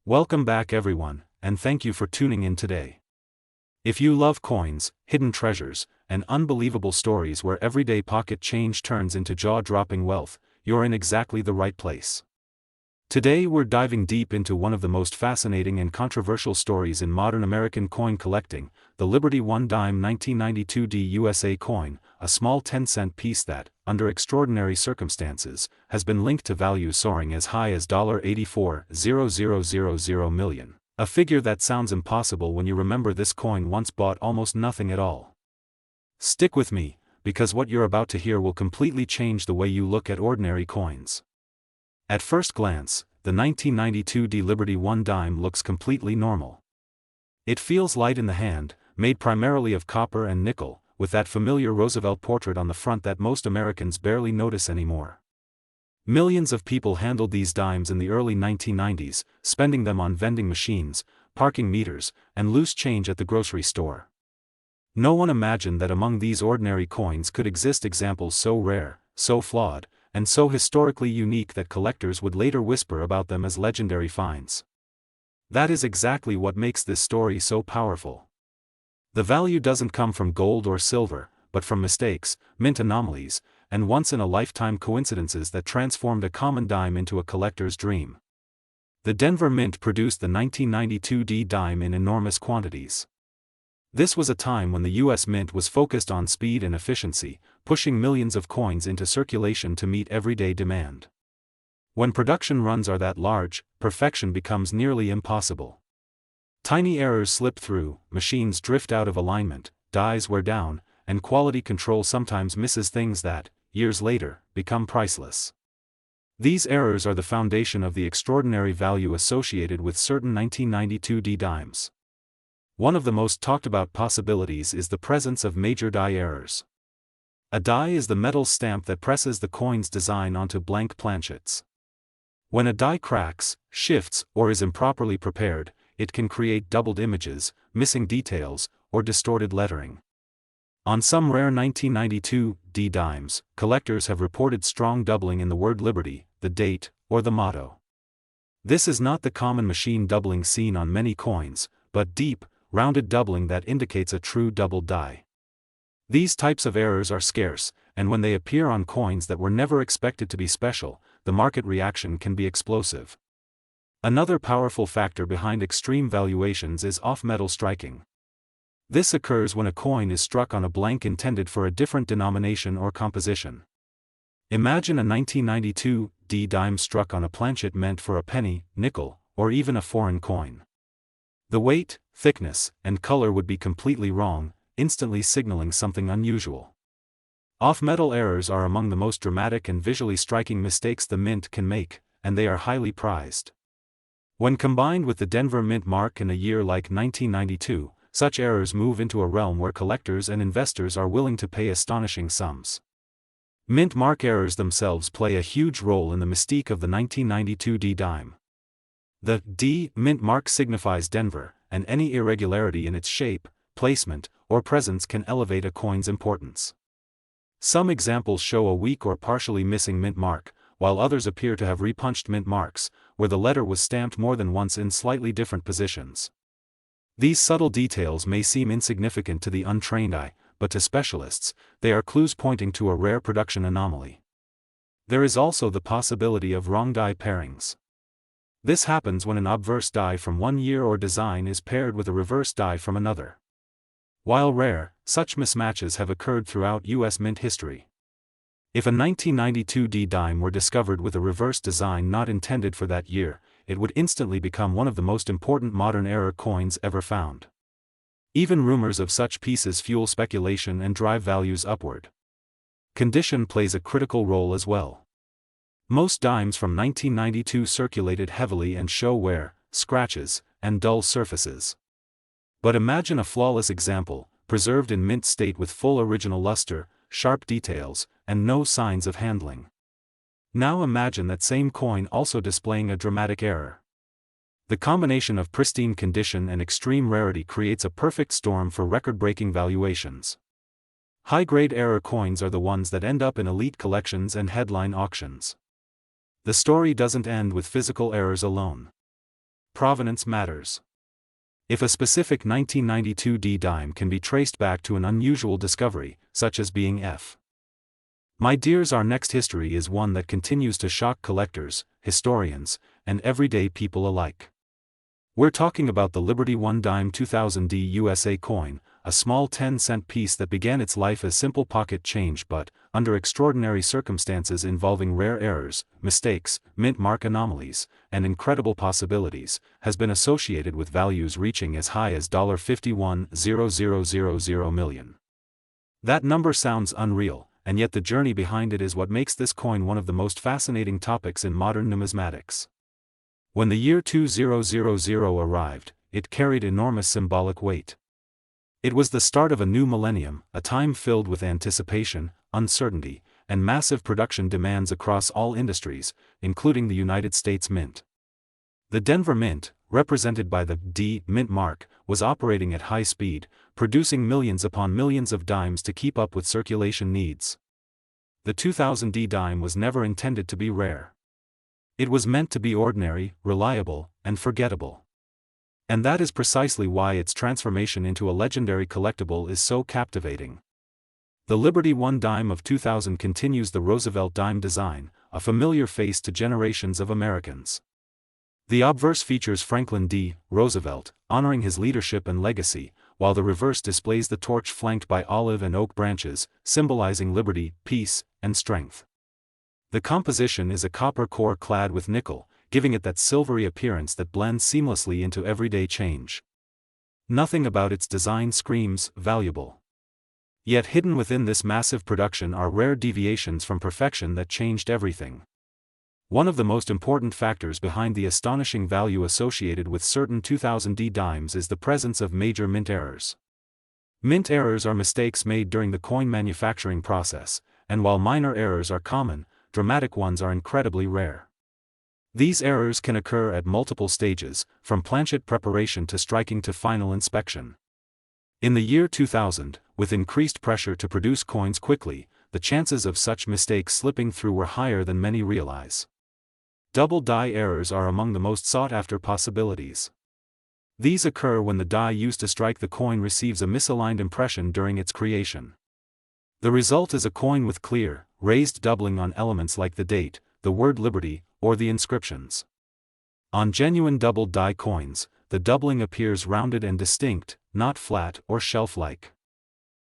Welcome back everyone, and thank you for tuning in today. If you love coins, hidden treasures, and unbelievable stories where everyday pocket change turns into jaw-dropping wealth, you're in exactly the right place. Today we're diving deep into one of the most fascinating and controversial stories in modern American coin collecting, the Liberty One Dime 1992 USA coin, a small 10-cent piece that, under extraordinary circumstances, has been linked to value soaring as high as $84,000,000 million, a figure that sounds impossible when you remember this coin once bought almost nothing at all. Stick with me, because what you're about to hear will completely change the way you look at ordinary coins. At first glance, the 1992 Liberty One Dime looks completely normal. It feels light in the hand, made primarily of copper and nickel, with that familiar Roosevelt portrait on the front that most Americans barely notice anymore. Millions of people handled these dimes in the early 1990s, spending them on vending machines, parking meters, and loose change at the grocery store. No one imagined that among these ordinary coins could exist examples so rare, so flawed, and so historically unique that collectors would later whisper about them as legendary finds. That is exactly what makes this story so powerful. The value doesn't come from gold or silver, but from mistakes, mint anomalies, and once-in-a-lifetime coincidences that transformed a common dime into a collector's dream. The Denver Mint produced the 1992 dime in enormous quantities. This was a time when the U.S. Mint was focused on speed and efficiency, pushing millions of coins into circulation to meet everyday demand. When production runs are that large, perfection becomes nearly impossible. Tiny errors slip through, machines drift out of alignment, dies wear down, and quality control sometimes misses things that, years later, become priceless. These errors are the foundation of the extraordinary value associated with certain 1992 dimes. One of the most talked about possibilities is the presence of major die errors. A die is the metal stamp that presses the coin's design onto blank planchets. When a die cracks, shifts, or is improperly prepared, it can create doubled images, missing details, or distorted lettering. On some rare 1992 dimes, collectors have reported strong doubling in the word Liberty, the date, or the motto. This is not the common machine doubling seen on many coins, but deep, rounded doubling that indicates a true doubled die. These types of errors are scarce, and when they appear on coins that were never expected to be special, the market reaction can be explosive. Another powerful factor behind extreme valuations is off-metal striking. This occurs when a coin is struck on a blank intended for a different denomination or composition. Imagine a 1992 dime struck on a planchet meant for a penny, nickel, or even a foreign coin. The weight, thickness, and color would be completely wrong, instantly signaling something unusual. Off-metal errors are among the most dramatic and visually striking mistakes the mint can make, and they are highly prized. When combined with the Denver Mint mark in a year like 1992, such errors move into a realm where collectors and investors are willing to pay astonishing sums. Mint mark errors themselves play a huge role in the mystique of the 1992 dime. The D mint mark signifies Denver, and any irregularity in its shape, placement, or presence can elevate a coin's importance. Some examples show a weak or partially missing mint mark, while others appear to have repunched mint marks, where the letter was stamped more than once in slightly different positions. These subtle details may seem insignificant to the untrained eye, but to specialists, they are clues pointing to a rare production anomaly. There is also the possibility of wrong die pairings. This happens when an obverse die from one year or design is paired with a reverse die from another. While rare, such mismatches have occurred throughout U.S. Mint history. If a 1992 dime were discovered with a reverse design not intended for that year, it would instantly become one of the most important modern era coins ever found. Even rumors of such pieces fuel speculation and drive values upward. Condition plays a critical role as well. Most dimes from 1992 circulated heavily and show wear, scratches, and dull surfaces. But imagine a flawless example, preserved in mint state with full original luster, sharp details, and no signs of handling. Now imagine that same coin also displaying a dramatic error. The combination of pristine condition and extreme rarity creates a perfect storm for record-breaking valuations. High-grade error coins are the ones that end up in elite collections and headline auctions. The story doesn't end with physical errors alone. provenance matters. If a specific 1992 D dime can be traced back to an unusual discovery, such as being F. My dears, our next history is one that continues to shock collectors, historians, and everyday people alike. We're talking about the Liberty 1 dime 2000 D USA coin, a small 10-cent piece that began its life as simple pocket change but, under extraordinary circumstances involving rare errors, mistakes, mint mark anomalies, and incredible possibilities, has been associated with values reaching as high as $51,000,000 million. That number sounds unreal, and yet the journey behind it is what makes this coin one of the most fascinating topics in modern numismatics. When the year 2000 arrived, it carried enormous symbolic weight. It was the start of a new millennium, a time filled with anticipation, uncertainty, and massive production demands across all industries, including the United States Mint. The Denver Mint, represented by the D mint mark, was operating at high speed, producing millions upon millions of dimes to keep up with circulation needs. The 2000 D dime was never intended to be rare. It was meant to be ordinary, reliable, and forgettable. And that is precisely why its transformation into a legendary collectible is so captivating. The Liberty 1 dime of 2000 continues the Roosevelt dime design, a familiar face to generations of Americans. The obverse features Franklin D. Roosevelt, honoring his leadership and legacy, while the reverse displays the torch flanked by olive and oak branches, symbolizing liberty, peace, and strength. The composition is a copper core clad with nickel, giving it that silvery appearance that blends seamlessly into everyday change. Nothing about its design screams valuable. Yet hidden within this massive production are rare deviations from perfection that changed everything. One of the most important factors behind the astonishing value associated with certain 2000 D dimes is the presence of major mint errors. Mint errors are mistakes made during the coin manufacturing process, and while minor errors are common, dramatic ones are incredibly rare. These errors can occur at multiple stages, from planchet preparation to striking to final inspection. In the year 2000, with increased pressure to produce coins quickly, the chances of such mistakes slipping through were higher than many realize. Double die errors are among the most sought-after possibilities. These occur when the die used to strike the coin receives a misaligned impression during its creation. The result is a coin with clear, raised doubling on elements like the date, the word liberty, or the inscriptions. On genuine double die coins, the doubling appears rounded and distinct, not flat or shelf-like.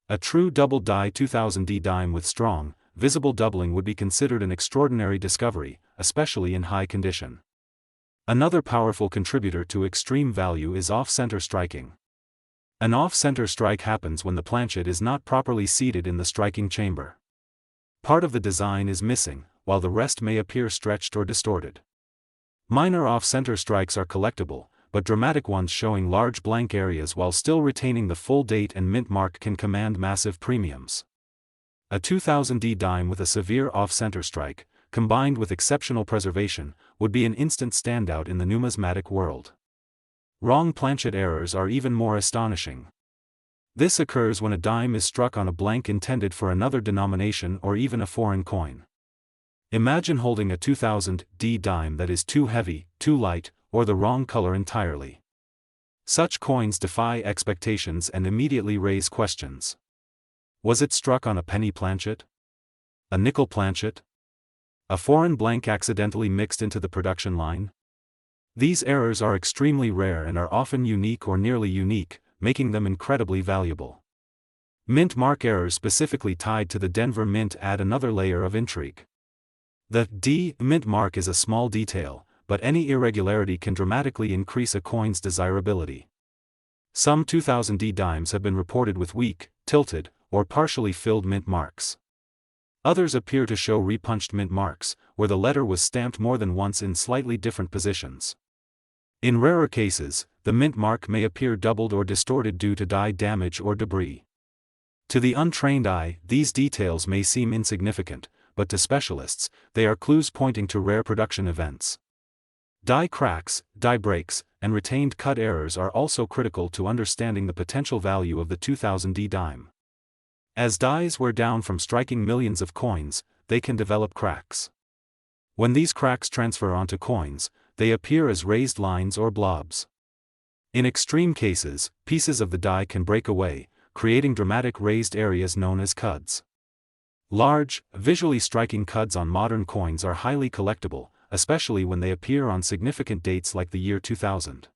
A true double die 2000 D dime with strong, visible doubling would be considered an extraordinary discovery, especially in high condition. Another powerful contributor to extreme value is off-center striking. An off-center strike happens when the planchet is not properly seated in the striking chamber. Part of the design is missing, while the rest may appear stretched or distorted. Minor off-center strikes are collectible, but dramatic ones showing large blank areas while still retaining the full date and mint mark can command massive premiums. A 2000 D dime with a severe off-center strike, combined with exceptional preservation, would be an instant standout in the numismatic world. Wrong planchet errors are even more astonishing. This occurs when a dime is struck on a blank intended for another denomination or even a foreign coin. Imagine holding a 2000 D dime that is too heavy, too light, or the wrong color entirely. Such coins defy expectations and immediately raise questions. Was it struck on a penny planchet? A nickel planchet? A foreign blank accidentally mixed into the production line? These errors are extremely rare and are often unique or nearly unique, making them incredibly valuable. Mint mark errors specifically tied to the Denver Mint add another layer of intrigue. The D mint mark is a small detail, but any irregularity can dramatically increase a coin's desirability. Some 2000 D dimes have been reported with weak, tilted, or partially filled mint marks. Others appear to show repunched mint marks, where the letter was stamped more than once in slightly different positions. In rarer cases, the mint mark may appear doubled or distorted due to die damage or debris. To the untrained eye, these details may seem insignificant, but to specialists, they are clues pointing to rare production events. Die cracks, die breaks, and retained cut errors are also critical to understanding the potential value of the 2000 D dime. As dies wear down from striking millions of coins, they can develop cracks. When these cracks transfer onto coins, they appear as raised lines or blobs. In extreme cases, pieces of the die can break away, creating dramatic raised areas known as cuds. Large, visually striking cuds on modern coins are highly collectible, especially when they appear on significant dates like the year 2000.